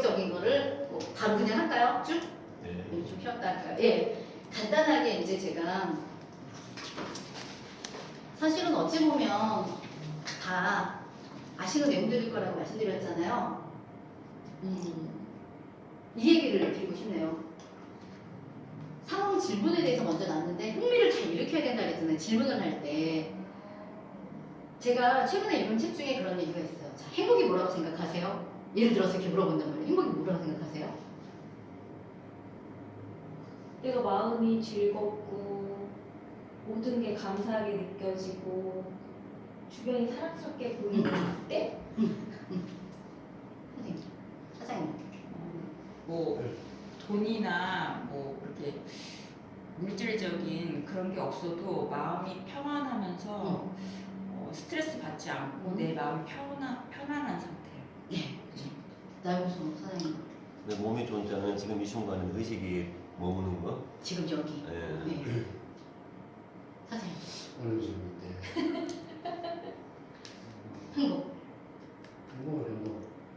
과학적인 거를 뭐 바로 그냥 할까요? 쭉? 네. 좀 쉬었다 할까요? 예. 간단하게 이제 제가 사실은 어찌 보면 다 아시는 내용들일 거라고 말씀드렸잖아요. 이 얘기를 드리고 싶네요. 상황 질문에 대해서 먼저 나왔는데 흥미를 잘 일으켜야 된다 그랬잖아요. 질문을 할 때. 제가 최근에 읽은 책 중에 그런 얘기가 있어요. 자, 행복이 뭐라고 생각하세요? 예를 들어서 이렇게 물어본단 말이에요. 행복이 뭐라고 생각하세요? 내가 마음이 즐겁고 모든 게 감사하게 느껴지고 주변이 사랑스럽게 보이는 때? 선생님, 사장님. 뭐 돈이나 뭐 그렇게 물질적인 그런 게 없어도 마음이 평안하면서 스트레스 받지 않고 내 마음이 편안한 상태예요. 네, 그죠. 나영수 사장님. 내 몸이 좋은 자는 지금 이 순간에 의식이 머무는 거. 지금 여기. 예. 네. 사장님. 어느 정도 때 행복. 행복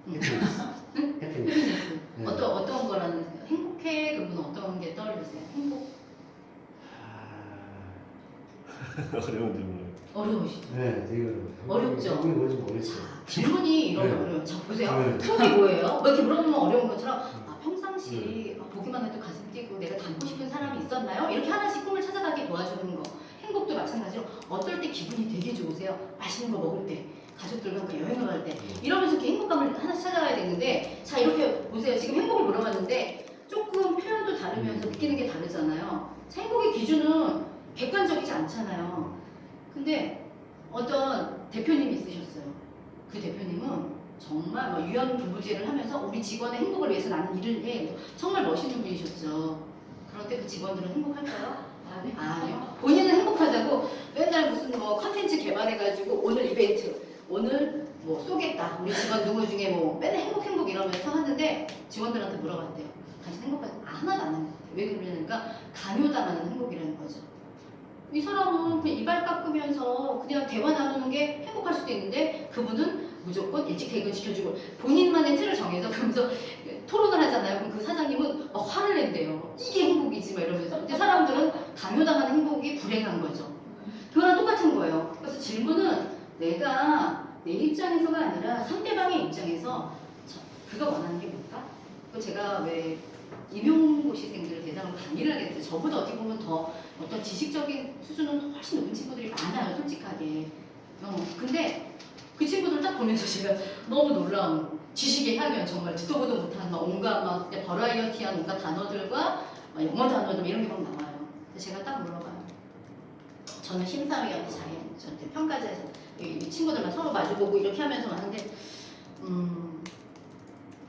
응. 해피니스 해피니스. 네. 어떤 거라는 생각? 행복해? 그러면 어떤 게 떠오르세요? 행복. 어려운 질문을. 어려우시죠? 네, 되게 어렵죠? 행복이 뭔지 모르겠어요. 질문이 이런 거 네. 어려워요. 자, 보세요. 네. 행복이 뭐예요? 뭐 이렇게 물어보면 어려운 것처럼 평상시 보기만 해도 가슴 뛰고 내가 닮고 싶은 사람이 있었나요? 이렇게 하나씩 꿈을 찾아가게 도와주는 거. 행복도 마찬가지로 어떨 때 기분이 되게 좋으세요? 맛있는 거 먹을 때, 가족들과 함께 여행을 갈 때 이러면서 이렇게 행복감을 하나씩 찾아가야 되는데 자 이렇게 보세요. 지금 행복을 물어봤는데 조금 표현도 다르면서 느끼는 게 다르잖아요. 자, 행복의 기준은 객관적이지 않잖아요. 근데 어떤 대표님이 있으셨어요. 그 대표님은 정말 뭐 유연 부부제를 하면서 우리 직원의 행복을 위해서 나는 일을 해. 정말 멋있는 분이셨죠. 그런데 그 직원들은 행복할까요? 아니요. 본인은 행복하다고 맨날 무슨 뭐 컨텐츠 개발해가지고 오늘 이벤트, 오늘 뭐 쏘겠다. 우리 직원 누구 중에 뭐 맨날 행복 이러면서 하는데 직원들한테 물어봤대요. 당신 행복하지? 하나도 안 하는 것 같아요. 왜 그러냐니까 강요당하는 행복이라는 거죠. 이 사람은 그냥 이발 깎으면서 그냥 대화 나누는 게 행복할 수도 있는데 그분은 무조건 일찍 퇴근시켜주고 본인만의 틀을 정해서 그러면서 토론을 하잖아요. 그럼 그 사장님은 화를 낸대요. 이게 행복이지 막 이러면서. 근데 사람들은 강요당하는 행복이 불행한 거죠. 그거랑 똑같은 거예요. 그래서 질문은 내가 내 입장에서가 아니라 상대방의 입장에서 그가 원하는 게 뭘까? 제가 왜 임용고시생들을 대상으로 강의를 하게 됐어요. 저보다 어떻게 보면 더 어떤 지식적인 수준은 훨씬 높은 친구들이 많아요, 솔직하게. 근데 그 친구들 딱 보면서 제가 너무 놀라운 거. 지식의 향연 정말 듣도 보도 못한 막 온갖 막 버라이어티한 온갖 단어들과 막 영어 단어들 이런 게 막 나와요. 그래서 제가 딱 물어봐요. 저는 심사위원회 자리에 저한테 평가자에서 이 친구들만 서로 마주보고 이렇게 하면서 하는데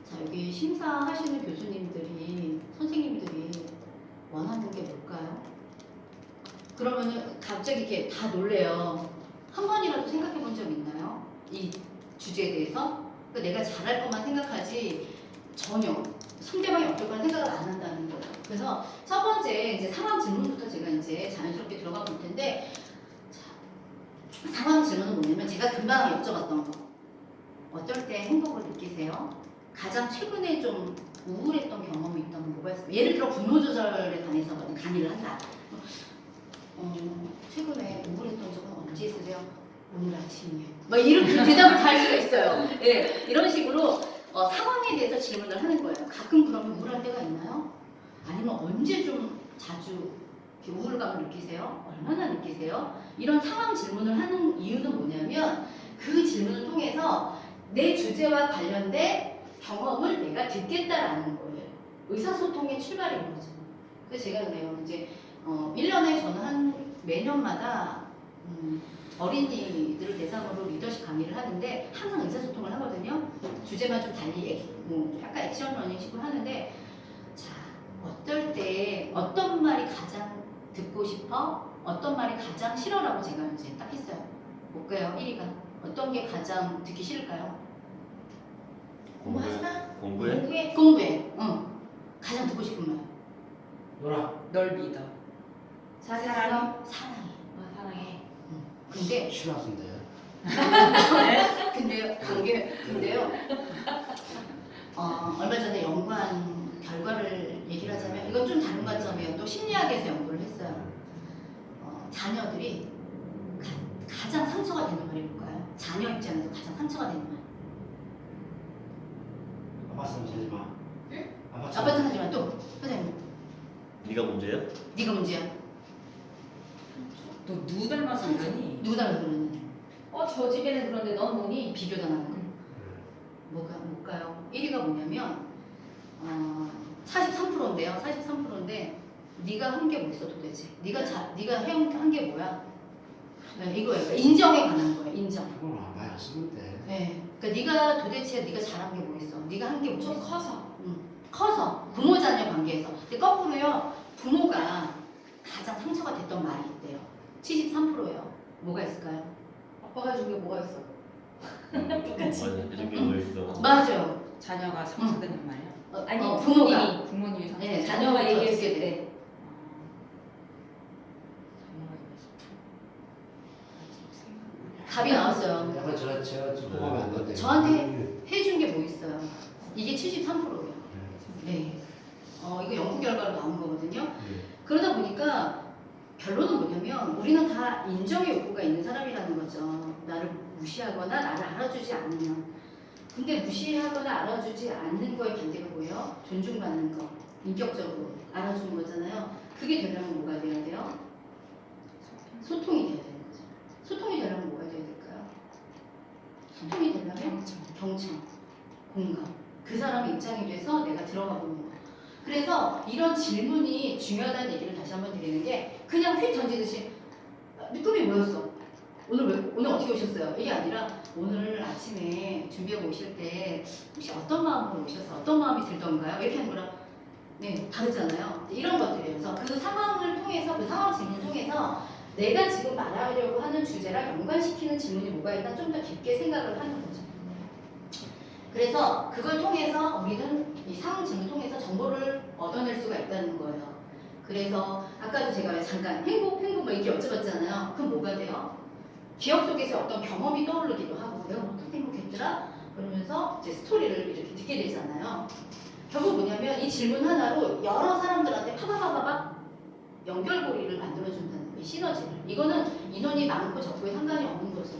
자 여기 심사하시는 교수님들이 선생님들이 원하는 게 뭘까요? 그러면은 갑자기 이렇게 다 놀래요. 한 번이라도 생각해 본 적 있나요? 이 주제에 대해서? 그러니까 내가 잘할 것만 생각하지 전혀 상대방이 어떨 거라 생각을 안 한다는 거예요. 그래서 첫 번째 이제 상황 질문부터 제가 이제 자연스럽게 들어가 볼 텐데 자, 상황 질문은 뭐냐면 제가 금방 여쭤봤던 거 어떨 때 행복을 느끼세요? 가장 최근에 좀 우울했던 경험이 있다면 뭐가 있어요? 예를 들어 분노 조절에 관해서 강의를 한다. 최근에 우울했던 적은 언제 있으세요? 오늘 아침이요. 막 이렇게 대답을 다 할 수가 있어요. 네, 이런 식으로 상황에 대해서 질문을 하는 거예요. 가끔 그러면 우울할 때가 있나요? 아니면 언제 좀 자주 이렇게 우울감을 느끼세요? 얼마나 느끼세요? 이런 상황 질문을 하는 이유는 뭐냐면 그 질문을 통해서 내 주제와 관련된 경험을 내가 듣겠다라는 거예요. 의사소통의 출발인 거죠. 그래서 제가 그래요. 이제 1년에 저는 한 매년마다 어린이들을 대상으로 리더십 강의를 하는데 항상 의사소통을 하거든요. 주제만 좀 달리 약간 액션 러닝식으로 하는데 자 어떨 때 어떤 말이 가장 듣고 싶어? 어떤 말이 가장 싫어라고 제가 이제 딱 했어요. 볼까요? 1위가 어떤 게 가장 듣기 싫을까요? 공부하시나? 공부해? 공부해. 가장 듣고 싶은 말. 놀아. 널 믿어. 사랑해. 사랑해. 근데 싫어하던데. 근데요. 얼마 전에 연구한 결과를 얘기를 하자면 이건 좀 다른 관점이에요. 또 심리학에서 연구를 했어요. 자녀들이 가장 상처가 되는 말이 뭘까요? 자녀 입장에서 가장 상처가 되는 말. 아빠 참 하지 마. 응? 아빠 참. 아빠는 하지만 또 선생님 네가 문제야? 네가 문제야. 너 누구 닮아서 이러니? 누구 닮아서 그러느냐. 저 집에는 그런데 넌 뭐니? 비교당하는 거. 뭘까요? 1위가 뭐냐면 43%인데요. 43%인데 네가 한 게 뭐 있어 도대체? 네가 한 게 뭐야? 네, 이거예요. 인정에 관한 거예요. 인정. 그건 많이 안 쓰면 돼. 네. 그러니까 네가 도대체 네가 잘한 게 뭐 있어? 네가 한 게 뭐 좀 있어? 커서. 커서 부모 자녀 관계에서. 근데 거꾸로요. 부모가 가장 상처가 됐던 말이 있대요. 73%예요. 뭐가 있을까요? 아빠가 해준 게 뭐가 있어? 똑같이. 맞아. 요즘 게 뭐 있어? 맞아요. 자녀가 상처되는 말이야? 아니 부모가. 부모님이 상처. 네, 자녀가 자녀가 얘기했을 어떻게 때. 돼? 자녀가 얘기했을 때. 답이 나왔어요. 약간 제가 듣고 가면 안 된대. 저한테 해준 게 뭐 있어요? 이게 73%예요. 네. 이거 연구 결과로 나온 거거든요. 그러다 보니까 결론은 뭐냐면 우리는 다 인정의 욕구가 있는 사람이라는 거죠. 나를 무시하거나 나를 알아주지 않으면. 근데 무시하거나 알아주지 않는 거의 반대가 뭐예요? 존중받는 거. 인격적으로 알아주는 거잖아요. 그게 되려면 뭐가 돼야 돼요? 소통이 돼야 되는 거죠. 소통이 되려면 뭐가 돼야 될까요? 소통이 되려면 경청, 공감. 그 사람의 입장이 돼서 내가 들어가 보는 거. 그래서 이런 질문이 중요하다는 얘기를 다시 한번 드리는 게 그냥 휙 던지듯이 꿈이 뭐였어? 오늘 어떻게 오셨어요? 이게 아니라 오늘 아침에 준비하고 오실 때 혹시 어떤 마음으로 오셨어요? 어떤 마음이 들던가요? 이렇게 하는 거랑 네 다르잖아요. 이런 것들이에요. 그래서 그 상황을 통해서 그 상황 질문을 통해서 내가 지금 말하려고 하는 주제랑 연관시키는 질문이 뭐가 있나 좀 더 깊게 생각을 하는 거죠. 그래서 그걸 통해서 우리는 이 상황 질문을 통해서 정보를 얻어낼 수가 있다는 거예요. 그래서 아까도 제가 잠깐 행복 뭐 이렇게 여쭤봤잖아요. 그럼 뭐가 돼요? 기억 속에서 어떤 경험이 떠오르기도 하고 내가 어떻게 행복했더라? 그러면서 이제 스토리를 이렇게 듣게 되잖아요. 결국 뭐냐면 이 질문 하나로 여러 사람들한테 파바바바박 연결고리를 만들어준다는 거예요. 시너지를. 이거는 인원이 많고 적고에 상관이 없는 거죠.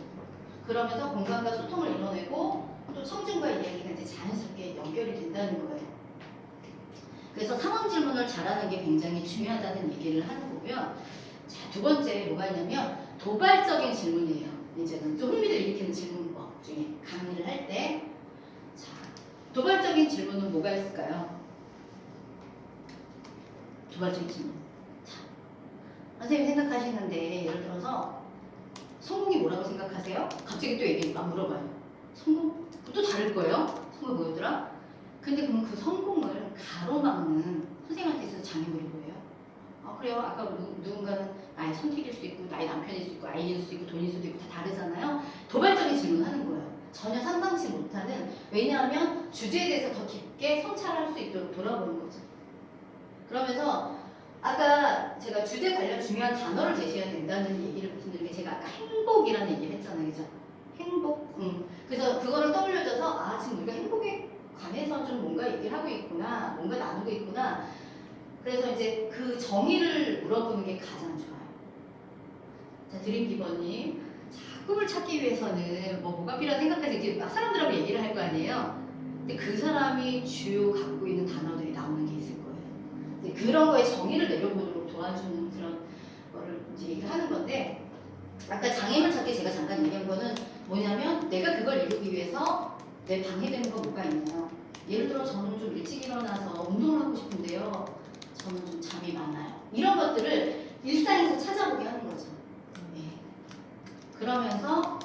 그러면서 공감과 소통을 이뤄내고 또 청중과의 이야기가 이제 자연스럽게 연결이 된다는 거예요. 그래서 상황 질문을 잘하는 게 굉장히 중요하다는 얘기를 하는 거고요. 자, 두 번째 뭐가 있냐면 도발적인 질문이에요. 이제는 좀 흥미를 일으키는 질문법 중에 강의를 할 때. 자, 도발적인 질문은 뭐가 있을까요? 도발적인 질문. 자, 선생님 생각하시는데 예를 들어서 성공이 뭐라고 생각하세요? 갑자기 또 얘기 막 물어봐요. 성공? 또 다를 거예요? 성공 뭐였더라? 근데 그럼 그 성공을 가로막는 선생님한테 있어서 장애물이 뭐예요? 그래요. 아까 누군가는 나의 선택일 수 있고 나의 남편일 수 있고 아이일 수 있고 돈일 수도 있고 다 다르잖아요. 도발적인 질문을 하는 거예요. 전혀 상상치 못하는 왜냐하면 주제에 대해서 더 깊게 성찰할 수 있도록 돌아보는 거죠. 그러면서 아까 제가 주제 관련 중요한 단어를 제시해야 된다는 얘기를 말씀드린 게 제가 아까 행복이라는 얘기를 했잖아요. 그죠? 행복. 그래서 그거를 떠올려줘서 지금 우리가 행복에 관해서 좀 뭔가 얘기를 하고 있구나. 뭔가 나누고 있구나. 그래서 이제 그 정의를 물어보는 게 가장 좋아요. 자, 드림기버님. 자, 꿈을 찾기 위해서는 뭐가 필요하다 생각해서 이제 막 사람들하고 얘기를 할 거 아니에요. 근데 그 사람이 주요 갖고 있는 단어들이 나오는 게 있을 거예요. 이제 그런 거에 정의를 내려보도록 도와주는 그런 거를 이제 얘기를 하는 건데 아까 장애물 찾기 제가 잠깐 얘기한 거는 뭐냐면 내가 그걸 이루기 위해서 내 방해되는 거 뭐가 있나요? 예를 들어 저는 좀 일찍 일어나서 운동을 하고 싶은데요. 저는 좀 잠이 많아요. 이런 것들을 일상에서 찾아보게 하는 거죠. 네. 그러면서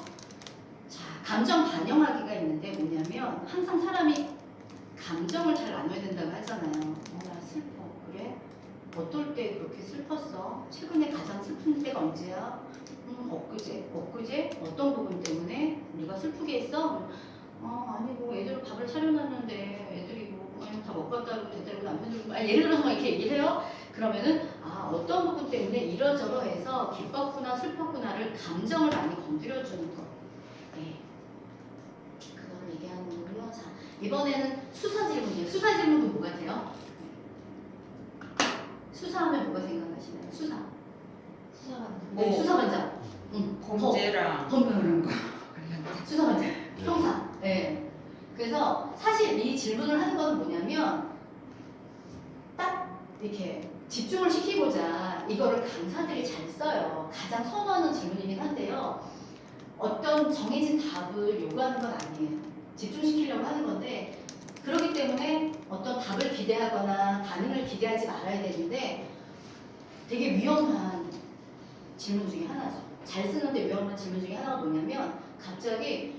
자, 감정 반영하기가 있는데 뭐냐면 항상 사람이 감정을 잘 나눠야 된다고 하잖아요. 나 슬퍼. 그래? 어떨 때 그렇게 슬펐어? 최근에 가장 슬픈 때가 언제야? 엊그제. 엊그제? 어떤 부분 때문에? 누가 슬프게 했어? 아니 뭐 애들 밥을 차려놨는데 애들이 뭐 다 먹었다고 대대로 남편들 예를 들어서 막 이렇게 얘기를 해요. 그러면은 어떤 부분 때문에 이러저러해서 기뻤구나 슬펐구나를 감정을 많이 건드려주는 거. 네. 그거를 얘기하는 거고요. 자, 이번에는 수사 질문이에요. 수사 질문은 뭐 같아요? 수사하면 뭐가 생각나시나요? 수사. 수사관. 네, 뭐, 수사반장. 범죄랑 범죄. 관련된. 수사반장. 형사. 네. 그래서 사실 이 질문을 하는 건 뭐냐면 딱 이렇게 집중을 시키고자 이거를 강사들이 잘 써요. 가장 선호하는 질문이긴 한데요. 어떤 정해진 답을 요구하는 건 아니에요. 집중시키려고 하는 건데 그렇기 때문에 어떤 답을 기대하거나 반응을 기대하지 말아야 되는데 되게 위험한 질문 중에 하나죠. 잘 쓰는데 위험한 질문 중에 하나가 뭐냐면 갑자기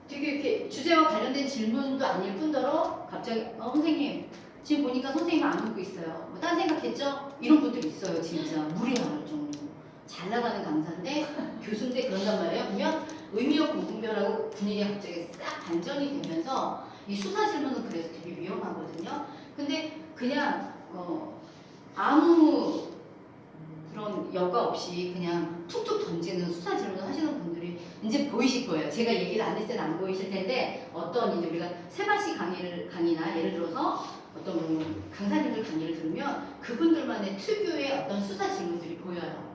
되게 이렇게 주제와 관련된 질문도 아닐 뿐더러 갑자기 선생님 지금 보니까 선생님 안 웃고 있어요. 뭐 딴 생각했죠? 이런 분들이 있어요. 진짜 무리할 정도. 잘 나가는 강사인데 교수인데 그런단 말이에요. 보면 의미와 공분별하고 분위기가 갑자기 싹 반전이 되면서 이 수사 질문은 그래서 되게 위험하거든요. 근데 그냥 아무 그런 여과 없이 그냥 툭툭 던지는 수사 질문을 하시는 분들이 이제 보이실 거예요. 제가 얘기를 안 했을 때는 안 보이실 텐데 어떤 이제 우리가 세바시 강의나 예를 들어서 어떤 강사님들 강의를 들으면 그분들만의 특유의 어떤 수사 질문들이 보여요.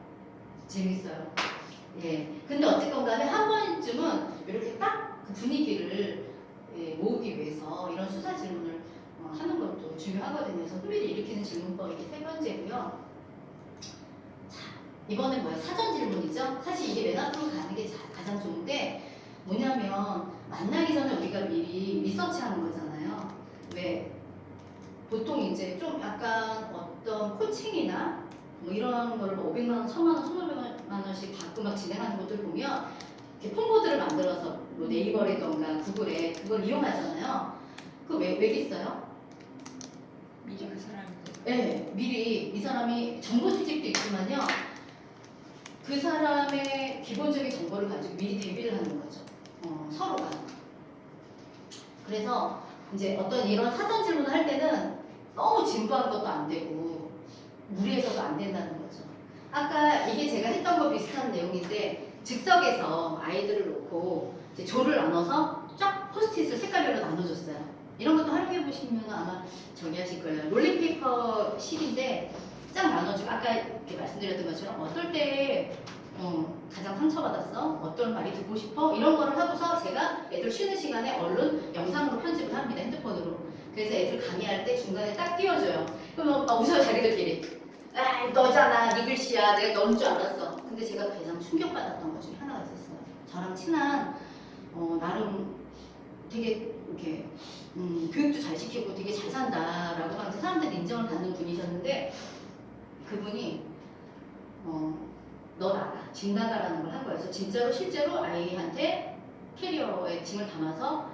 재밌어요. 예. 근데 어쨌건 간에 한 번쯤은 이렇게 딱 그 분위기를 모으기 위해서 이런 수사 질문을 하는 것도 중요하거든요. 그래서 흥미를 일으키는 질문법 이게 세 번째고요. 자, 이번엔 뭐야? 사전 질문이죠? 사실 이게 맨 앞으로 가는 게 가장 좋은데 뭐냐면 만나기 전에 우리가 미리 리서치하는 거잖아요. 왜? 보통 이제 좀 약간 어떤 코칭이나 뭐 이런 거를 500만 원, 1000만 원, 1500만 원씩 받고 막 진행하는 것들 보면 이렇게 폼보드를 만들어서 뭐 네이버라던가 구글에 그걸 이용하잖아요. 그거 왜 있어요? 미리 그 사람한테. 네, 미리 이 사람이 정보 수집도 있지만요. 그 사람의 기본적인 정보를 가지고 미리 대비를 하는 거죠. 서로가. 그래서 이제 어떤 이런 사전 질문을 할 때는 너무 진부한 것도 안 되고 무리해서도 안 된다는 거죠. 아까 이게 제가 했던 거 비슷한 내용인데 즉석에서 아이들을 놓고 이제 조를 나눠서 쫙 포스트잇을 색깔별로 나눠줬어요. 이런 것도 활용해 보시면 아마 저기 하실 거예요. 롤링페이퍼 식인데 쫙 나눠주고 아까 이렇게 말씀드렸던 것처럼 어떨 때 가장 상처받았어? 어떤 말이 듣고 싶어? 이런 거를 하고서 제가 애들 쉬는 시간에 얼른 영상으로 편집을 합니다. 핸드폰으로. 그래서 애들 강의할 때 중간에 딱 띄워줘요. 그러면 막 웃어요. 자기들끼리. 아 너잖아. 네 글씨야. 내가 너인 줄 알았어. 근데 제가 가장 충격받았던 것 중에 하나가 있었어요. 저랑 친한 나름 되게 이렇게 교육도 잘 시키고 되게 잘 산다라고 막 사람들이 인정을 받는 분이셨는데 그분이 너 나가, 짐 나가라는 걸 한 거예요. 그래서 진짜로 실제로 아이한테 캐리어에 짐을 담아서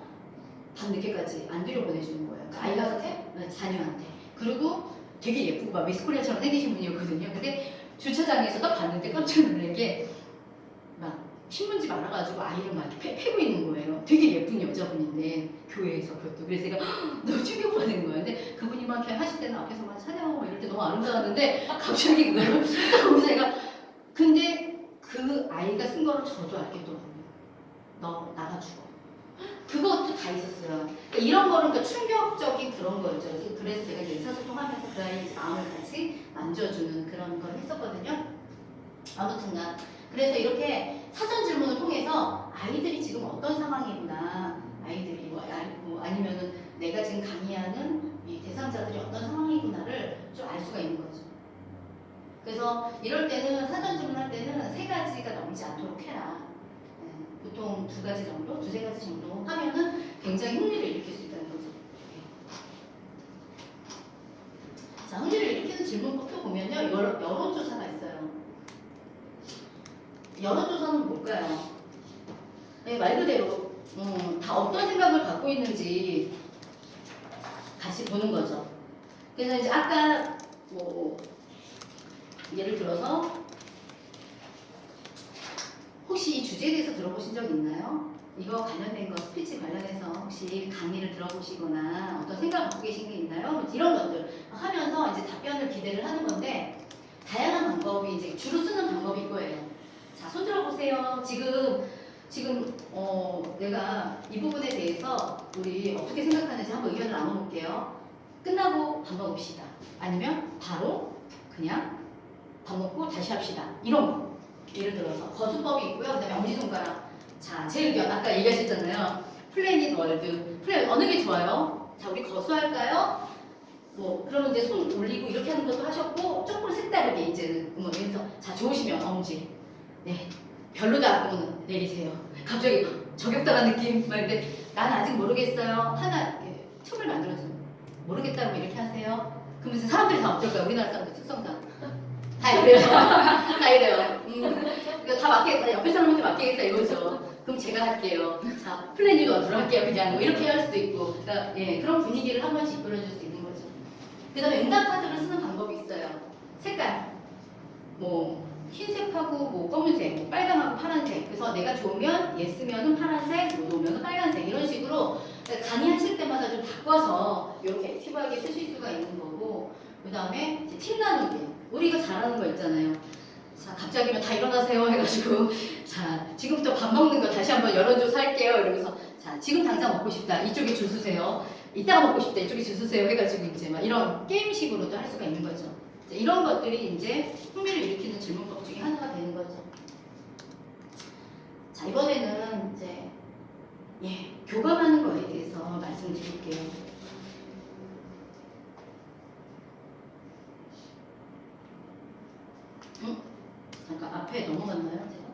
밤늦게까지 안 들여보내주는 거예요. 그러니까 아이가 네, 자녀한테. 그리고 되게 예쁘고 막 미스코리아처럼 생기신 분이었거든요. 근데 주차장에서 딱 봤는데 깜짝 놀란 게 막 신문지 말아가지고 아이를 막 이렇게 패고 있는 거예요. 되게 예쁜 여자분인데 교회에서 그것도. 그래서 제가 너무 충격받은 거예요. 근데 그분이 막 이렇게 하실 때는 앞에서 막 찬양하고 이럴 때 너무 아름다웠는데 갑자기 그거를 보면서 제가 근데 그 아이가 쓴 거를 저도 알겠더라고요. 너 나가 죽어. 그것도 다 있었어요. 그러니까 이런 거는 그러니까 충격적인 그런 거였죠. 그래서 제가 의사소통하면서 그 아이의 마음을 같이 만져주는 그런 걸 했었거든요. 아무튼간 그래서 이렇게 사전 질문을 통해서 아이들이 지금 어떤 상황이구나, 아이들이 아니면은 내가 지금 강의하는 이 대상자들이 어떤 상황이구나를 좀 알 수가 있는 거죠. 그래서 이럴 때는 사전 질문할 때는 3가지가 넘지 않도록 해라. 보통 2가지 정도, 2-3가지 정도 하면은 굉장히 흥미를 일으킬 수 있다는 거죠. 자, 흥미를 일으키는 질문법표 보면요, 여론조사가 있어요. 여론조사는 뭘까요? 네, 말 그대로 다 어떤 생각을 갖고 있는지 같이 보는 거죠. 그래서 이제 아까 뭐 예를 들어서 혹시 이 주제에 대해서 들어보신 적 있나요? 이거 관련된 거 스피치 관련해서 혹시 강의를 들어보시거나 어떤 생각 갖고 계신 게 있나요? 이런 것들 하면서 이제 답변을 기대를 하는 건데 다양한 방법이 이제 주로 쓰는 방법일 거예요. 자, 손 들어보세요. 지금 지금 내가 이 부분에 대해서 우리 어떻게 생각하는지 한번 의견을 나눠볼게요. 끝나고 밥 먹읍시다. 아니면 바로 그냥 밥 먹고 다시 합시다. 이런 거. 예를 들어서 거수법이 있고요. 그다음에 엄지손가락. 자, 제 의견 아까 얘기하셨잖아요. 플래닛 월드. 플래닛 어느 게 좋아요? 자, 우리 거수할까요? 뭐 그러면 이제 손 올리고 이렇게 하는 것도 하셨고 조금 색다르게 이제는 뭐 그래서 자 좋으시면 엄지. 네. 별로다 그러면 내리세요. 갑자기 저격당한 느낌 막 이런데 난 아직 모르겠어요. 하나 이렇게 틈을 만들어줘요. 모르겠다고 이렇게 하세요. 그러면서 사람들이 다 어떨까요? 우리나라 사람들 특성상 다 이래요. 다 이래요. 그러니까 다 맡기겠다. 옆에 사람한테 맡기겠다 이거죠. 그럼 제가 할게요. 자 플래닛 원으로 할게요. 그냥 뭐 이렇게 할 수도 있고 그러니까 예, 그런 분위기를 한 번씩 이끌어줄 수 있는 거죠. 그 다음에 응답 카드를 쓰는 방법이 있어요. 색깔 뭐 흰색하고 뭐 검은색, 뭐 빨강하고 파란색. 그래서 내가 좋으면 예스면은 파란색, 뭐 노면은 빨간색 이런 식으로 강의하실 때마다 좀 바꿔서 이렇게 액티브하게 쓰실 수가 있는 거고. 그 다음에 팀 나누기. 우리 이거 잘하는 거 있잖아요. 자 갑자기면 다 일어나세요 해가지고 자 지금부터 밥 먹는 거 다시 한번 여론조사 할게요 이러면서 자 지금 당장 먹고 싶다 이쪽에 줄 서세요. 이따가 먹고 싶다 이쪽에 줄 서세요 해가지고 이제 막 이런 게임식으로도 할 수가 있는 거죠. 이런 것들이 이제 흥미를 일으키는 질문법 중에 하나가 되는 거죠. 자 이번에는 이제 교감하는 거에 대해서 말씀드릴게요. 잠깐 앞에 넘어갔나요 제가?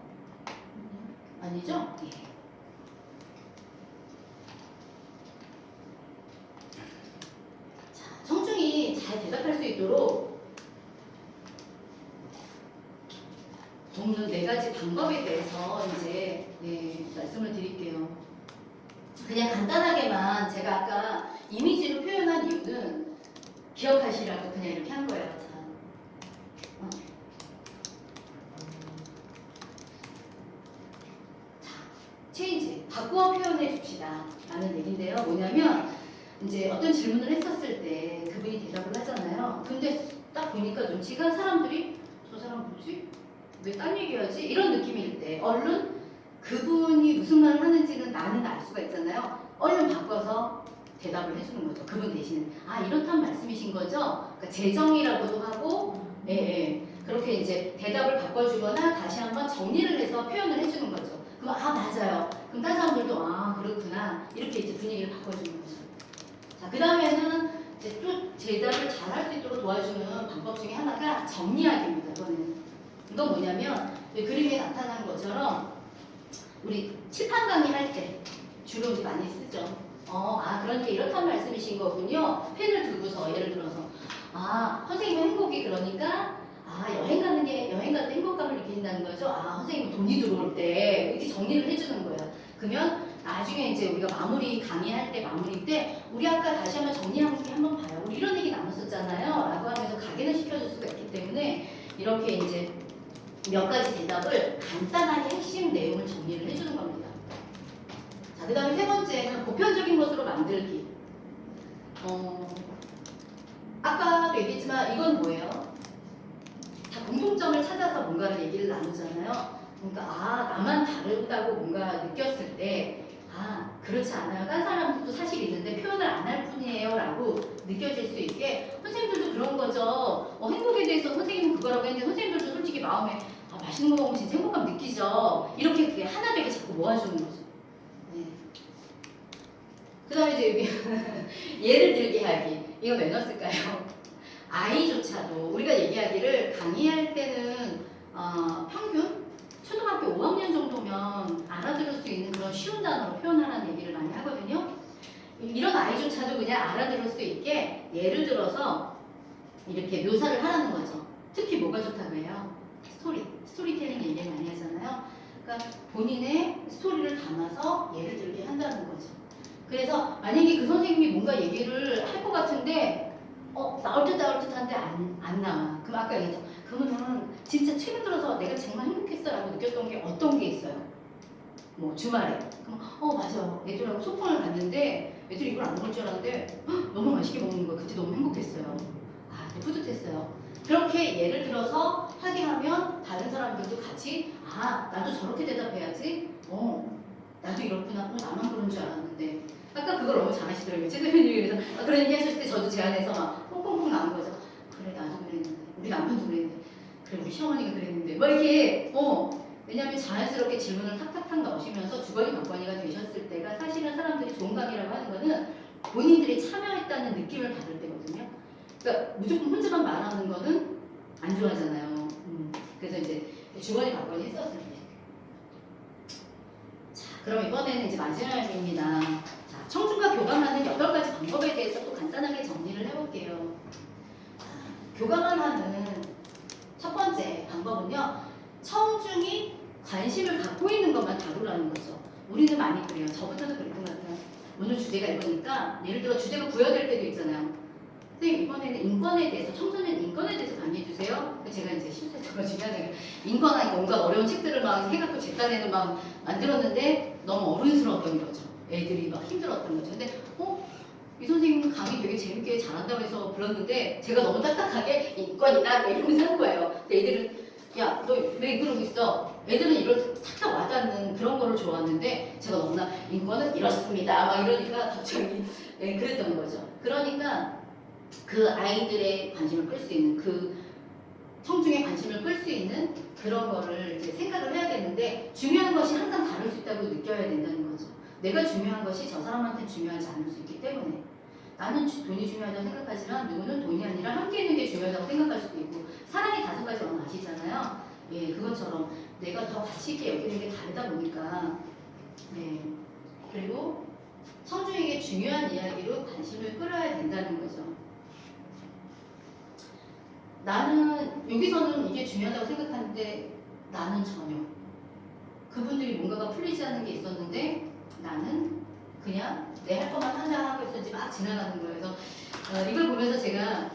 아니죠? 예. 자 청중이 잘 대답할 수 있도록 돕는 4가지 방법에 대해서 이제 말씀을 드릴게요. 그냥 간단하게만 제가 아까 이미지로 표현한 이유는 기억하시라고 그냥 이렇게 한 거예요. 자, 체인지 바꾸어 표현해 줍시다 라는 얘기인데요. 뭐냐면 이제 어떤 질문을 했었을 때 그분이 대답을 하잖아요. 근데 딱 보니까 눈치가 사람들이 저 사람 뭐지? 왜 딴 얘기하지? 이런 느낌일 때 얼른 그분이 무슨 말을 하는지는 나는 알 수가 있잖아요. 얼른 바꿔서 대답을 해주는 거죠. 그분 대신에 아 이렇단 말씀이신 거죠? 그러니까 재정이라고도 하고 그렇게 이제 대답을 바꿔주거나 다시 한번 정리를 해서 표현을 해주는 거죠. 그럼 아 맞아요. 그럼 다른 사람들도 아 그렇구나 이렇게 이제 분위기를 바꿔주는 거죠. 자, 그 다음에는 이제 또 대답을 잘 할 수 있도록 도와주는 방법 중에 하나가 정리하기입니다. 이건 뭐냐면 그림에 나타난 것처럼 우리 칠판 강의 할 때 주로 이제 많이 쓰죠. 그러니까 이렇단 말씀이신 거군요. 펜을 두고서 예를 들어서 선생님의 행복이 그러니까 여행 갈 때 행복감을 느낀다는 거죠. 선생님은 돈이 들어올 때 이렇게 정리를 해주는 거예요. 그러면 나중에 이제 우리가 강의할 때 마무리 때 우리 아까 다시 한번 정리하게 한번 봐요. 우리 이런 얘기 나눴었잖아요. 라고 하면서 각인을 시켜줄 수가 있기 때문에 이렇게 이제 몇 가지 대답을 간단하게 핵심 내용을 정리를 해주는 겁니다. 자, 그 다음에 3번째는 보편적인 것으로 만들기. 아까도 얘기했지만 이건 뭐예요? 다 공통점을 찾아서 뭔가를 얘기를 나누잖아요. 그러니까 나만 다르다고 뭔가 느꼈을 때 그렇지 않아요. 딴 사람들도 사실 있는데 표현을 안 할 뿐이에요 라고 느껴질 수 있게 선생님들도 그런 거죠. 행복에 대해서 선생님은 그거라고 했는데 선생님들도 솔직히 마음에 맛있는 거 먹으면 진짜 행복감 느끼죠. 이렇게 그게 하나 되게 자꾸 모아주는 거죠. 그 다음에 이제 여기 예를 들게 하기. 이거 왜 넣었을까요? 아이조차도 우리가 얘기하기를 강의할 때는 평균 초등학교 5학년 정도면 알아들을 수 있는 그런 쉬운 단어로 표현하라는 얘기를 많이 하거든요. 이런 아이조차도 그냥 알아들을 수 있게 예를 들어서 이렇게 묘사를 하라는 거죠. 특히 뭐가 좋다고 해요? 스토리텔링 얘기를 많이 하잖아요. 그러니까 본인의 스토리를 담아서 예를 들게 한다는 거죠. 그래서 만약에 그 선생님이 뭔가 얘기를 할 것 같은데 나올 듯한데 안 나와. 그럼 아까 얘기했죠. 그러면은 진짜 최근 들어서 내가 정말 행복했어라고 느꼈던 게 어떤 게 있어요? 뭐 주말에. 그럼 맞아. 애들하고 소풍을 갔는데 애들이 이걸 안 먹을 줄 알았는데 너무 맛있게 먹는 거야. 그때 너무 행복했어요. 되게 뿌듯했어요. 그렇게 예를 들어서 하게 하면 다른 사람들도 같이 나도 저렇게 대답해야지. 나도 이렇구나. 나만 그런 줄 알았는데. 아까 그걸 너무 잘하시더라고요. 최 대표님이 그래서 그런 얘기 하실 때 저도 제 안에서 막 콩콩콩 나온 거죠. 그래 나도 그랬는데 우리 남편도 그랬는데 그래 우리 시어머니가 그랬는데 뭐 이렇게 왜냐하면 자연스럽게 질문을 탁탁탁 넣으시면서 주거니 받거니가 되셨을 때가 사실은 사람들이 좋은 강의라고 하는 거는 본인들이 참여했다는 느낌을 받을 때거든요. 그러니까 무조건 혼자만 말하는 거는 안 좋아하잖아요. 그래서 이제 주거니 받거니 했었을 때. 자, 그럼 이번에는 이제 마지막입니다. 자, 청중과 교감하는 8가지 방법에 대해서 또 간단하게 정리를 해볼게요. 자, 교감하는 첫 번째 방법은요. 청중이 관심을 갖고 있는 것만 다루라는 거죠. 우리는 많이 그래요. 저부터도 그랬던 것 같아요. 오늘 주제가 이거니까 예를 들어 주제가 부여될 때도 있잖아요. 선생님 이번에는 인권에 대해서 청소년 인권에 대해서 강의해 주세요. 제가 이제 실수했던 거 중에 하나가 인권하니까 뭔가 어려운 책들을 막 해갖고 제 딴에는 막 만들었는데 너무 어른스러웠던 거죠. 애들이 막 힘들었던 거죠. 근데 이 선생님 강의 되게 재밌게 잘한다고 해서 불렀는데 제가 너무 딱딱하게 인권이다 이러면서 한 거예요. 근데 애들은 야 너 왜 그러고 있어? 애들은 이걸 탁탁 와닿는 그런 거를 좋아하는데 제가 너무나 인권은 이렇습니다 막 이러니까 갑자기 그랬던 거죠. 그러니까 그 아이들의 관심을 끌 수 있는 그 청중의 관심을 끌 수 있는 그런 거를 이제 생각을 해야 되는데 중요한 것이 항상 다를 수 있다고 느껴야 된다는 거죠. 내가 중요한 것이 저 사람한테 중요하지 않을 수 있기 때문에 나는 돈이 중요하다고 생각하지만 누구는 돈이 아니라 함께 있는 게 중요하다고 생각할 수도 있고 사랑의 5가지 언어 아시잖아요. 예, 그것처럼 내가 더 가치 있게 여기는 게 다르다 보니까 그리고 청중에게 중요한 이야기로 관심을 끌어야 된다는 거죠. 나는 여기서는 이게 중요하다고 생각하는데 나는 전혀 그분들이 뭔가가 풀리지 않는 게 있었는데 나는 그냥 내 할 것만 한다 하고 있었지 막 지나가는 거예요. 그래서 이걸 보면서 제가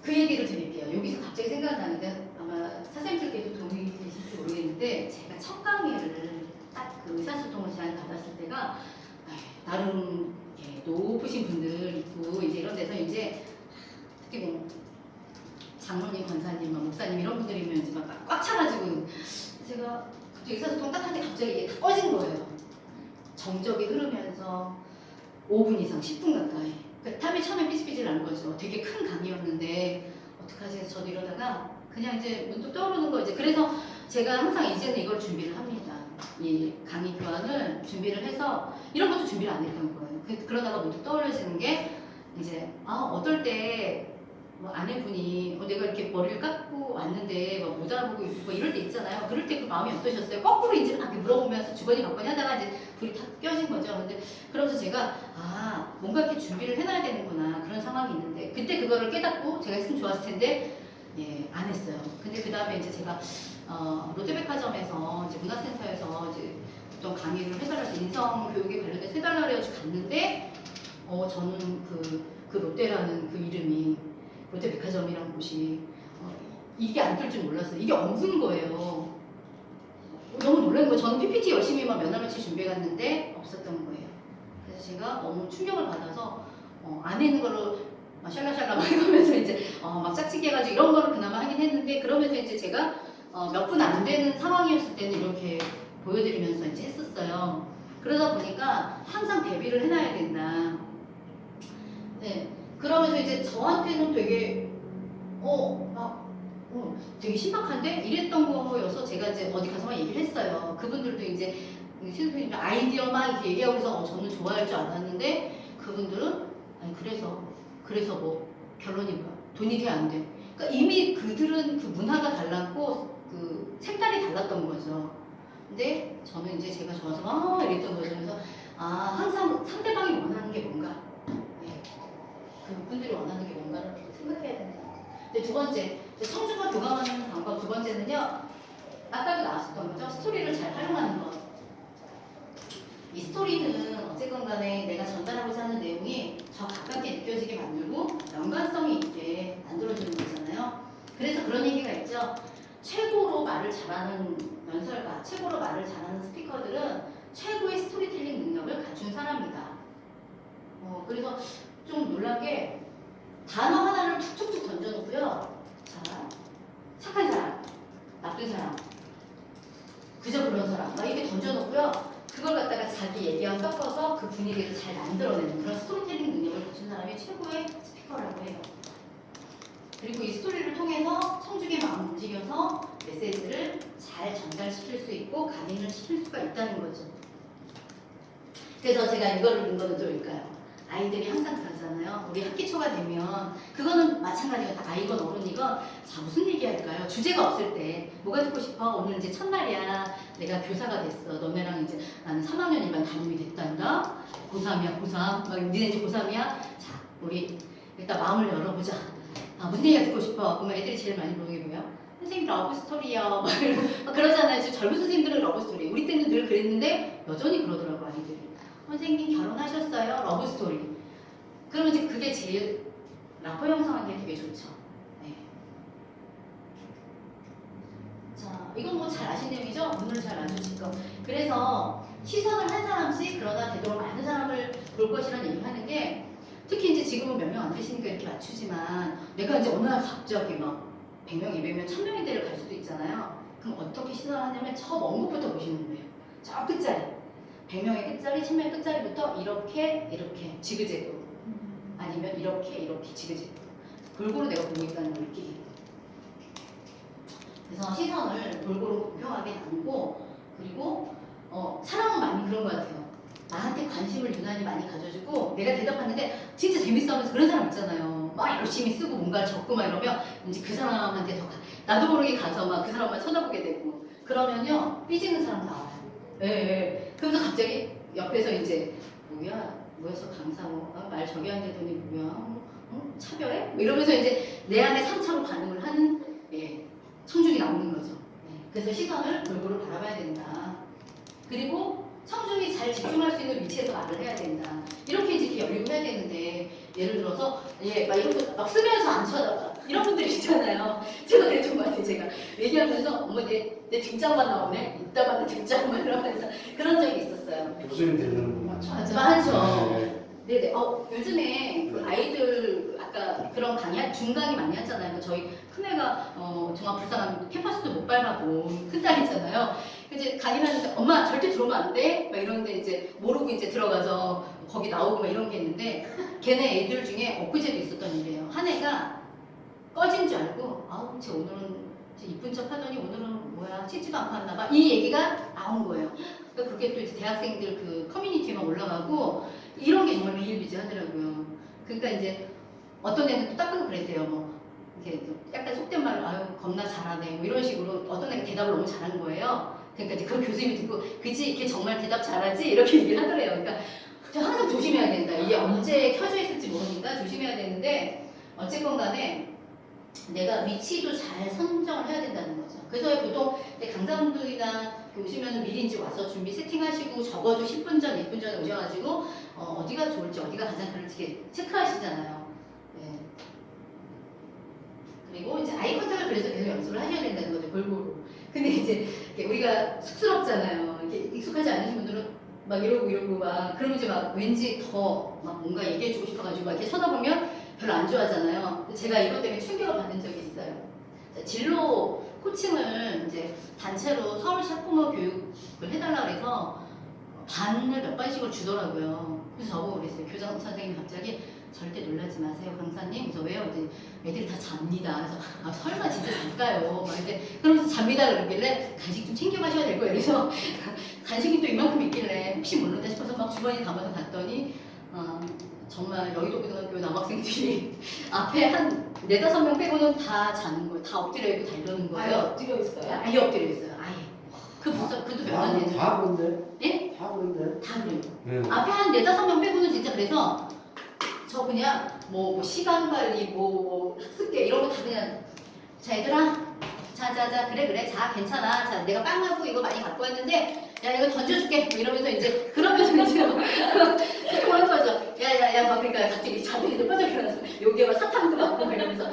그 얘기를 드릴게요. 여기서 갑자기 생각나는데 아마 사장님들께도 동의 되실지 모르겠는데 제가 첫 강의를 딱 그 의사소통을 제안 받았을 때가 나름 높으신 분들 있고 이제 이런 데서 이제 특히 뭐 장로님, 권사님, 목사님 이런 분들이면 이제 막 꽉 차가지고 제가 갑자기 의사소통 딱 하는데 갑자기 이게 다 꺼진 거예요. 정적이 흐르면서 5분 이상, 10분 가까이. 그 탑이 처음에 삐질삐질 난 거죠. 되게 큰 강의였는데 어떡하지 해서 저도 이러다가 그냥 이제 문득 떠오르는 거 이제 그래서 제가 항상 이제는 이걸 준비를 합니다. 이 강의 교환을 준비를 해서 이런 것도 준비를 안 했던 거예요. 그러다가 문득 떠올려지는 게 이제 어떨 때 뭐 아내분이 내가 이렇게 머리를 깎고 왔는데 못 알아보고 뭐 이럴 때 있잖아요. 그럴 때 그 마음이 어떠셨어요? 거꾸로 이제 막 물어보면서 주거니 받거니 하다가 이제 불이 탁 껴진 거죠. 근데 그러면서 제가 뭔가 이렇게 준비를 해놔야 되는구나 그런 상황이 있는데 그때 그거를 깨닫고 제가 했으면 좋았을 텐데 안 했어요. 근데 그 다음에 이제 제가 롯데백화점에서 이제 문화센터에서 이제 어떤 강의를 해달라서 인성 교육에 관련해서 해달라고 해가지고 갔는데 저는 그 롯데라는 그 이름이 롯데백화점이라는 곳이 이게 안 뜰 줄 몰랐어요. 이게 없는 거예요. 너무 놀란 거예요. 저는 PPT 열심히 막 몇 날 며칠 준비해 갔는데 없었던 거예요. 그래서 제가 너무 충격을 받아서 안에 있는 거를 샬라샬라 막 이러면서 이제 막 짝짓기 해가지고 이런 거를 그나마 하긴 했는데 그러면서 이제 제가 몇 분 안 되는 상황이었을 때는 이렇게 보여드리면서 이제 했었어요. 그러다 보니까 항상 대비를 해놔야 된다. 네. 그러면서 이제 저한테는 되게 되게 신박한데 이랬던 거여서 제가 이제 어디 가서 막 얘기를 했어요. 그분들도 이제 신부님들 아이디어 막 이렇게 얘기하고 그래서 저는 좋아할 줄 알았는데 그분들은 아니 그래서 뭐 결론이 뭐야? 돈이 돼 안 돼? 그러니까 이미 그들은 그 문화가 달랐고 그 색깔이 달랐던 거죠. 근데 저는 이제 제가 좋아서 이랬던 거죠. 그래서 항상 상대방이 원하는 게 뭔가 그분들이 원하는 게 뭔가를 생각해야 된다. 근데 두 번째, 청중과 교감하는 방법 두 번째는요. 아까도 나왔었던 거죠. 스토리를 잘 활용하는 것. 이 스토리는 어쨌건 간에 내가 전달하고자 하는 내용이 더 가깝게 느껴지게 만들고 연관성이 있게 만들어주는 거잖아요. 그래서 그런 얘기가 있죠. 최고로 말을 잘하는 연설가, 최고로 말을 잘하는 스피커들은 최고의 스토리텔링 능력을 갖춘 사람이다. 그래서 좀 놀란 게 다 섞어서 그 분위기를 잘 만들어내는 그런 스토리텔링 능력을 갖춘 사람이 최고의 스피커라고 해요. 그리고 이 스토리를 통해서 청중의 마음을 움직여서 메시지를 잘 전달시킬 수 있고 각인을 시킬 수가 있다는 거죠. 그래서 제가 이거를 넣은 거는 뭘까요? 아이들이 항상 그러잖아요. 우리 학기 초가 되면 그거는 마찬가지로 다 아이건 어른이건 자 무슨 얘기 할까요? 주제가 없을 때 뭐가 듣고 싶어? 오늘 이제 첫날이야. 내가 교사가 됐어. 너네랑 이제 나는 3학년 2반 담임이 됐단다. 고3이야 고3. 막 니네 이제 고3이야. 자 우리 일단 마음을 열어보자. 아 무슨 얘기가 듣고 싶어? 그러면 애들이 제일 많이 부르는 게 뭐예요? 선생님 러브 스토리요. 막 그러잖아요. 지금 젊은 선생님들은 러브 스토리. 우리 때는 늘 그랬는데 여전히 그러더라고 아이들이. 선생님 결혼하셨어요? 러브 스토리. 그러면 이제 그게 제일 라포 형성하기에 되게 좋죠. 네. 자, 이건 뭐 잘 아신 내용이죠? 눈을 잘 마주칠 거. 그래서 시선을 한 사람씩 그러나 되도록 많은 사람을 볼 것이라는 얘기를 하는 게 특히 이제 지금은 몇 명 안 되시니까 이렇게 맞추지만 내가 이제 어느 날 갑자기 막 100명, 200명, 1000명의 데를 갈 수도 있잖아요. 그럼 어떻게 시선을 하냐면 저 먼 곳부터 보시는 거예요. 저 끝자리. 100명의 끝자리, 1000명의 끝자리부터 이렇게 지그재그 아니면 이렇게 지그재그 골고루 내가 보고 있다는 걸 느끼게. 그래서 시선을 골고루 공평하게 나누고 그리고 사람은 많이 그런 것 같아요. 나한테 관심을 유난히 많이 가져주고 내가 대답하는데 진짜 재밌어하면서 그런 사람 있잖아요. 막 열심히 쓰고 뭔가 적고 막 이러면 이제 그 사람한테 더 나도 모르게 가서 막 그 사람만 쳐다보게 되고 그러면요 삐지는 사람 나와요. 예. 그러면서 갑자기 옆에서 이제 뭐였어 강사모 말 저기 한다더니 뭐야 차별해? 뭐 이러면서 이제 내 안에 3차로 반응을 하는 청중이 나오는 거죠. 그래서 시선을 골고루 바라봐야 된다. 그리고 청중이 잘 집중할 수 있는 위치에서 말을 해야 된다. 이렇게 이제 열리고 해야 되는데 예를 들어서 막 이런 거 막 쓰면서 안 쳐다봐 이런 분들 있잖아요. 제가 그랬던 것 같아요. 제가 얘기하면서 어머 내 등짝만 나오네. 이따 봤는 등짝만 이러면서 그런 적이 있었어요. 교수님 되는 분 많죠. 맞죠. 네. 네네. 요즘에 그 아이들 아까 그런 강의 중강의 많이 하잖아요. 저희 큰애가 정말 불쌍한 캠퍼스도 못 밟아본 큰 딸이잖아요. 이제 강의하는데 엄마 절대 들어오면 안 돼. 막 이러는데 이제 모르고 이제 들어가서 거기 나오고 막 이런 게 있는데 걔네 애들 중에 엊그제도 있었던 일이에요. 한 애가 꺼진 줄 알고 아우 쟤 오늘은 이쁜 척 하더니 오늘은 뭐야 씻지도 않고 왔나 봐. 이 얘기가 나온 거예요. 그러니까 그게 또 이제 대학생들 그 커뮤니티에만 올라가고 이런 게 정말 비일비재하더라고요. 그러니까 이제 어떤 애는 또 닦고 그랬대요. 뭐 이렇게 약간 속된 말로 아유 겁나 잘하네 뭐 이런 식으로 어떤 애가 대답을 너무 잘한 거예요. 그러니까 이제 그 교수님이 듣고 그치 걔 정말 대답 잘하지 이렇게 얘기를 하더래요. 그러니까 저 항상 조심해야 된다. 이게 언제 켜져 있을지 모르니까 조심해야 되는데 어쨌건 간에 내가 위치도 잘 선정을 해야 된다는 거죠. 그래서 보통 강사분들이나 오시면 미리 이제 와서 준비 세팅하시고 적어도 10분 전, 20분 전에 오셔가지고 어디가 좋을지 어디가 가장 그럴지 체크하시잖아요. 네. 그리고 이제 아이 컨택을 그래서 계속 연습을 하셔야 된다는 거죠. 골고루. 근데 이제 우리가 쑥스럽잖아요. 이렇게 익숙하지 않으신 분들은 막 이러고 막 그러면 이제 막 왠지 더 막 뭔가 얘기해주고 싶어가지고 막 이렇게 쳐다보면 별로 안 좋아하잖아요. 제가 이것 때문에 충격을 받은 적이 있어요. 진로 코칭을 이제 단체로 서울시 학부모 교육을 해달라 그래서 반을 몇 반씩을 주더라고요. 그래서 저보고 그랬어요. 교장 선생님이 갑자기 절대 놀라지 마세요, 강사님. 그래서 왜요? 이제 애들이 다 잡니다. 그래서 아 설마 진짜 잘까요? 막 이제 그러면서 잡니다 그러길래 간식 좀 챙겨가셔야 될 거예요. 그래서 간식이 또 이만큼 있길래 혹시 모른다 싶어서 막 주머니 담아서 갔더니 정말 여의도 고등학교 남학생들이 앞에 한 4-5명 빼고는 다 자는 거예요. 다 엎드려 있고 다 이러는 거예요. 엎드려 있어요? 아예 엎드려 있어요. 아예. 그것도 몇년 됐는데. 다 그런데? 예? 다 그런데? 다 그래요. 네. 앞에 한 4-5명 빼고는 진짜 그래서 저 그냥 뭐 시간 관리 뭐 학습계 이런 거 다 그냥 자 얘들아 자 그래 자 괜찮아 자 내가 빵하고 이거 많이 갖고 왔는데 야 이거 던져줄게 뭐 이러면서 이제 그러면서 이제 소통하는 거죠. 야야야 막 그러니까 갑자기 자들이 빠져들어서 여기에 막 사탕도 많고 막 이러면서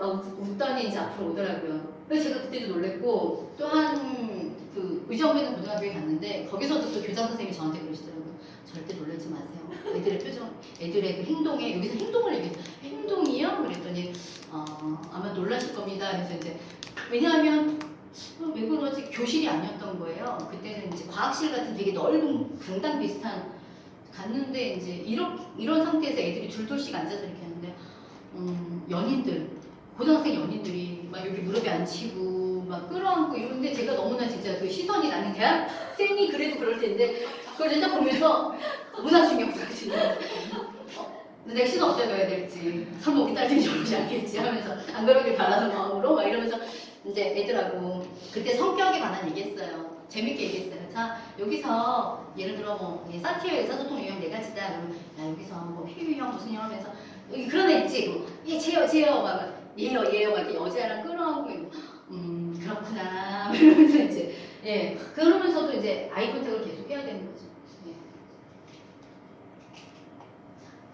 막 웃더니 이제 앞으로 오더라고요. 그래서 제가 그때도 놀랬고 또 한 그 의정부 있는 고등학교에 갔는데 거기서도 또 교장 선생님이 저한테 그러시더라고요. 절대 놀라지 마세요. 애들의 표정, 애들의 그 행동에 여기서 행동을 얘기해서 행동이요? 그랬더니 아마 놀라실 겁니다. 그래서 이제 왜냐하면 왜 그러지? 교실이 아니었던 거예요. 그때는 이제 과학실 같은 되게 넓은 강당 비슷한 갔는데 이제 이런 상태에서 애들이 둘둘씩 앉아서 이렇게 하는데 연인들 고등학생 연인들이 막 여기 무릎에 앉히고 막 끌어안고 이러는데 제가 너무나 진짜 그 시선이 나는 대학생이 그래도 그럴 텐데 그걸 진짜 보면서 문화충격이거든요. 내가 시선 어디다 둬야 될지 설마 우리 딸들이 저러지 않겠지 하면서 안 그러길 바라는 마음으로 막 이러면서 이제 애들하고 그때 성격에 관한 얘기했어요. 재밌게 얘기했어요. 자 여기서 예를 들어 뭐 사티어 의사소통 유형 네 가지다. 그러면 야 여기서 뭐 피유 형 무슨 형 하면서 여기 그런 애 있지. 얘 제요 막 얘요 막 이렇게 여자랑 끌어안고 있고 그렇구나 이러면서 이제 예 그러면서도 이제 아이 컨택을 계속 해야 되는 거죠.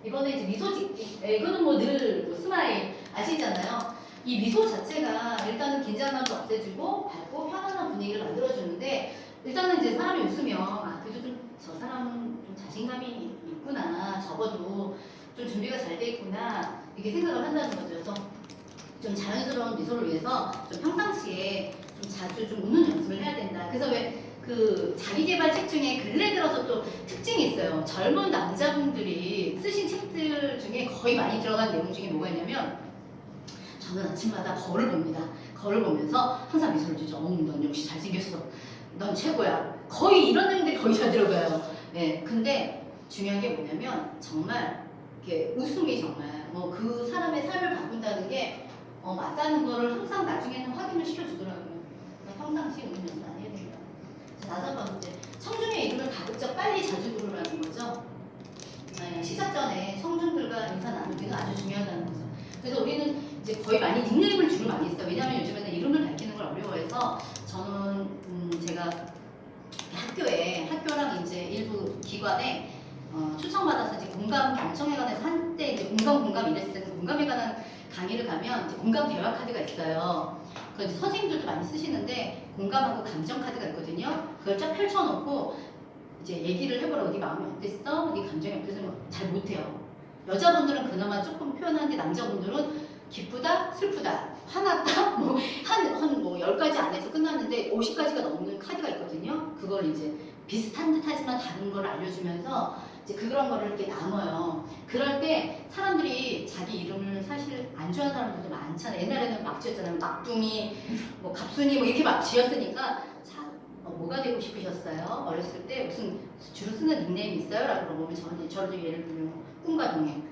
이번에 이제 미소 짓기. 이거는 뭐 늘 스마일 아시잖아요. 이 미소 자체가 일단은 긴장감도 없애주고 밝고 편안한 분위기를 만들어주는데 일단은 이제 사람이 웃으면 그래도 좀 저 사람은 좀 자신감이 있구나. 적어도 좀 준비가 잘 돼 있구나. 이렇게 생각을 한다는 거죠. 그래서 좀 자연스러운 미소를 위해서 좀 평상시에 좀 자주 좀 웃는 연습을 해야 된다. 그래서 왜 그 자기개발 책 중에 근래 들어서 또 특징이 있어요. 젊은 남자분들이 쓰신 책들 중에 거의 많이 들어간 내용 중에 뭐가 있냐면 저는 아침마다 거울을 봅니다. 거울을 보면서 항상 미소를 지죠. 넌 역시 잘생겼어. 넌 최고야. 거의 이런 내용들이 거의 다 들어가요. 네, 근데 중요한 게 뭐냐면 정말 이렇게 웃음이 정말 그 사람의 삶을 바꾼다는 게 맞다는 거를 항상 나중에는 확인을 시켜주더라고요. 그러니까 평상시 웃는 연습 안 해야 된다. 자, 5번째. 청중의 이름을 가급적 빨리 자주 부르라는 거죠. 네, 시작 전에 청중들과 인사 나누기가 아주 중요하다는 거죠. 그래서 우리는 이제 거의 많이 닉네임을 주로 많이 써요. 왜냐하면 요즘에는 이름을 밝히는 걸 어려워해서 저는 제가 학교랑 이제 일부 기관에 초청받아서 이제 공감 경청에 관해서 한때 이제 공감 이랬을 때 공감에 관한 강의를 가면 이제 공감 대화 카드가 있어요. 그 이제 선생님들도 많이 쓰시는데 공감하고 감정 카드가 있거든요. 그걸 쫙 펼쳐놓고 이제 얘기를 해보라고 네 마음이 어땠어? 네 감정이 어땠어? 잘 못해요. 여자분들은 그나마 조금 표현하는데 남자분들은 기쁘다, 슬프다, 화났다, 한 10가지 안에서 끝났는데 50가지가 넘는 카드가 있거든요. 그걸 이제 비슷한 듯 하지만 다른 걸 알려주면서 이제 그런 거를 이렇게 나눠요. 그럴 때 사람들이 자기 이름을 사실 안 좋아하는 사람들도 많잖아요. 옛날에는 막 지었잖아요. 막둥이, 갑순이 이렇게 막 지었으니까 자, 뭐가 되고 싶으셨어요? 어렸을 때 무슨 주로 쓰는 닉네임 있어요? 라고 물어보면 저도 예를 들면 꿈과 동행,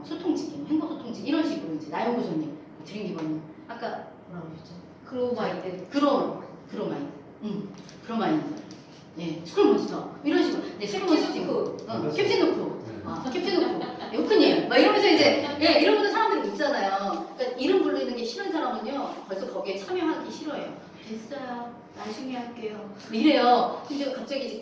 소통지기, 행복소통지기 이런 식으로 이제 나연구소님, 드림기버님 아까 뭐라고 하셨죠? 그로마이드. 그로마인드. 예, 스쿨몬스터 이런 식으로. 네, 스쿨몬스터. 캡틴 노프. 캡틴 노프. 요크님. 막 이러면서 이제 이러면서 사람들이 웃잖아요. 그러니까 이름 부르는 게 싫은 사람은요 벌써 거기에 참여하기 싫어해요. 됐어요. 나중에 할게요. 이래요. 근데 갑자기 이제